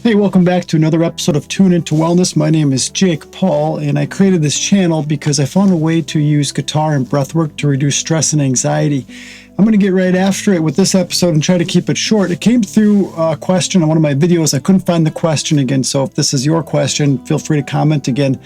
Hey, welcome back to another episode of Tune Into Wellness. My name is Jake Paul, and I created this channel because I found a way to use guitar and breathwork to reduce stress and anxiety. I'm going to get right after it with this episode and try to keep it short. It came through a question on one of my videos. I couldn't find the question again, so if this is your question, feel free to comment again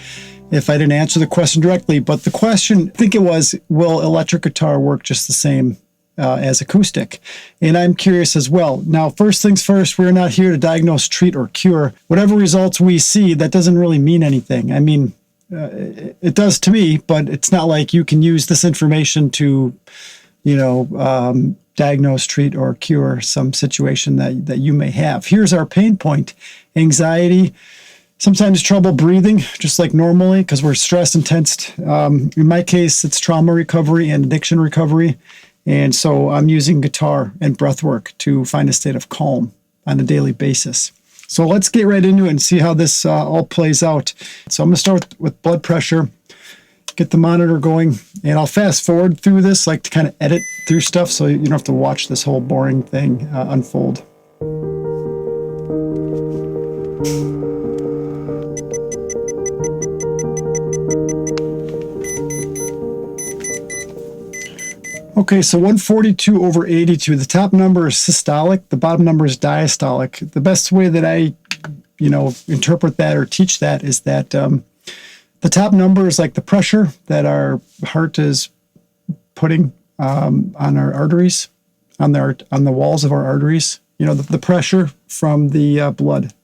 if I didn't answer the question directly. But the question, I think it was, will electric guitar work just the same as acoustic? And I'm curious as well. Now, first things first, we're not here to diagnose, treat, or cure. Whatever results we see, that doesn't really mean anything. I mean, it does to me, but it's not like you can use this information to, diagnose, treat, or cure some situation that you may have. Here's our pain point: anxiety, sometimes trouble breathing, just like normally, because we're stressed and tensed. In my case, it's trauma recovery and addiction recovery. And so I'm using guitar and breathwork to find a state of calm on a daily basis. So let's get right into it and see how this all plays out. So I'm going to start with blood pressure, get the monitor going, and I'll fast forward through this, like to kind of edit through stuff so you don't have to watch this whole boring thing unfold. Okay, so 142/82. The top number is systolic. The bottom number is diastolic. The best way that I, interpret that or teach that is that the top number is like the pressure that our heart is putting on our arteries, on the walls of our arteries. The pressure from the blood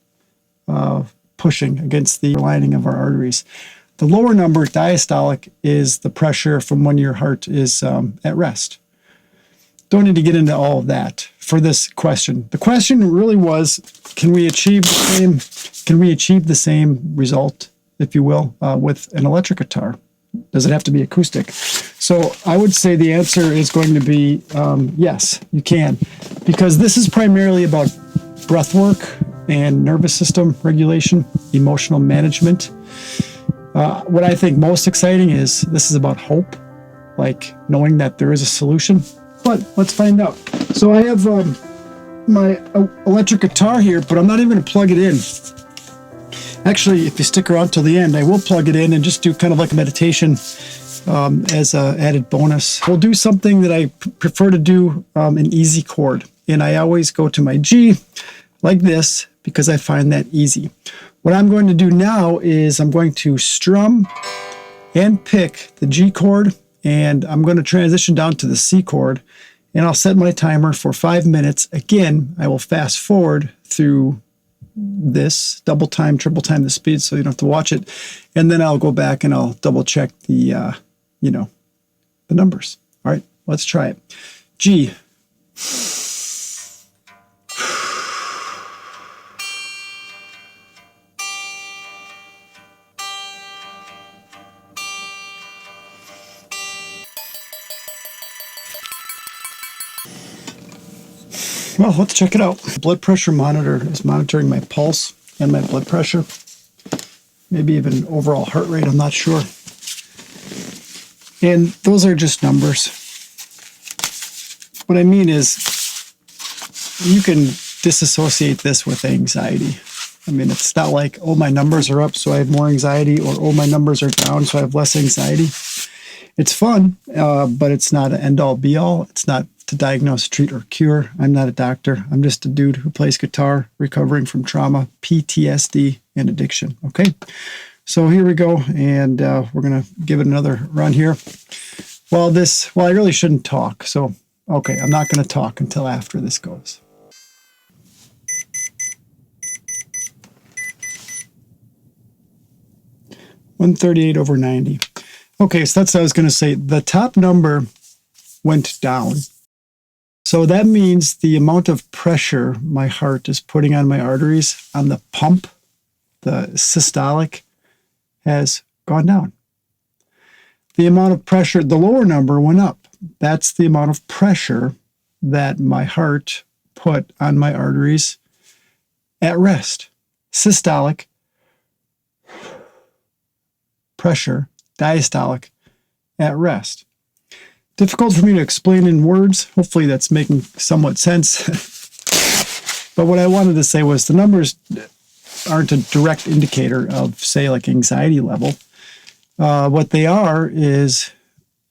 pushing against the lining of our arteries. The lower number, diastolic, is the pressure from when your heart is at rest. Don't need to get into all of that for this question. The question really was, can we achieve the same result, if you will, with an electric guitar? Does it have to be acoustic? So I would say the answer is going to be yes, you can, because this is primarily about breath work and nervous system regulation, emotional management. What I think most exciting is this is about hope, like knowing that there is a solution. But let's find out. So I have my electric guitar here, but I'm not even going to plug it in. Actually, if you stick around till the end, I will plug it in and just do kind of like a meditation as an added bonus. We'll do something that I prefer to do, an easy chord. And I always go to my G like this because I find that easy. What I'm going to do now is I'm going to strum and pick the G chord, and I'm going to transition down to the C chord, and I'll set my timer for 5 minutes. Again, I will fast forward through this, double time, triple time the speed, so you don't have to watch it, and then I'll go back and I'll double check the, the numbers. All right, let's try it. G. Well, let's check it out. The blood pressure monitor is monitoring my pulse and my blood pressure, maybe even overall heart rate, I'm not sure. And those are just numbers. What I mean is you can disassociate this with anxiety. I mean, it's not like, oh, my numbers are up, so I have more anxiety, or, oh, my numbers are down, so I have less anxiety. It's fun, but it's not an end-all, be-all. It's not to diagnose, treat, or cure. I'm not a doctor. I'm just a dude who plays guitar, recovering from trauma, PTSD, and addiction. Okay, so here we go, and we're going to give it another run here. Well, I really shouldn't talk, so, okay, I'm not going to talk until after this goes. (138/90). Okay, so that's what I was going to say. The top number went down. So that means the amount of pressure my heart is putting on my arteries, on the pump, the systolic, has gone down. The amount of pressure, the lower number went up. That's the amount of pressure that my heart put on my arteries at rest. Systolic, pressure, diastolic, at rest. Difficult for me to explain in words. Hopefully that's making somewhat sense. But what I wanted to say was the numbers aren't a direct indicator of, say, like anxiety level. What they are is,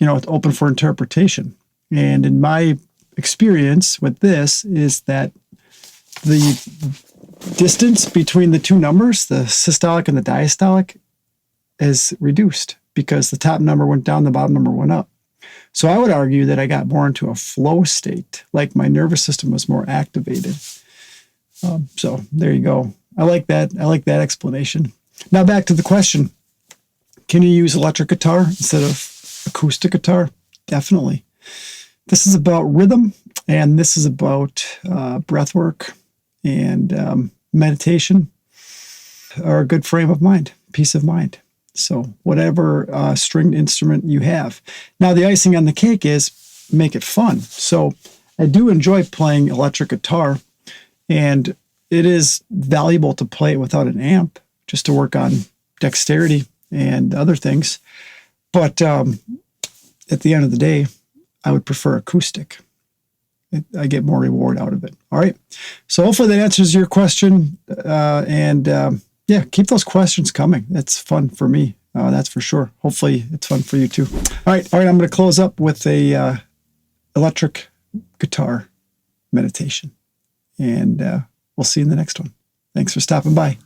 it's open for interpretation. And in my experience with this is that the distance between the two numbers, the systolic and the diastolic, is reduced because the top number went down, the bottom number went up. So I would argue that I got more into a flow state, like my nervous system was more activated. So there you go. I like that. I like that explanation. Now back to the question. Can you use electric guitar instead of acoustic guitar? Definitely. This is about rhythm, and this is about breath work and meditation, or a good frame of mind, peace of mind. So whatever stringed instrument you have. Now the icing on the cake is make it fun. So I do enjoy playing electric guitar, and it is valuable to play it without an amp just to work on dexterity and other things. But at the end of the day, I would prefer acoustic. I get more reward out of it. All right. So hopefully that answers your question. Yeah, keep those questions coming. That's fun for me. That's for sure. Hopefully it's fun for you too. All right. I'm going to close up with a electric guitar meditation, and we'll see you in the next one. Thanks for stopping by.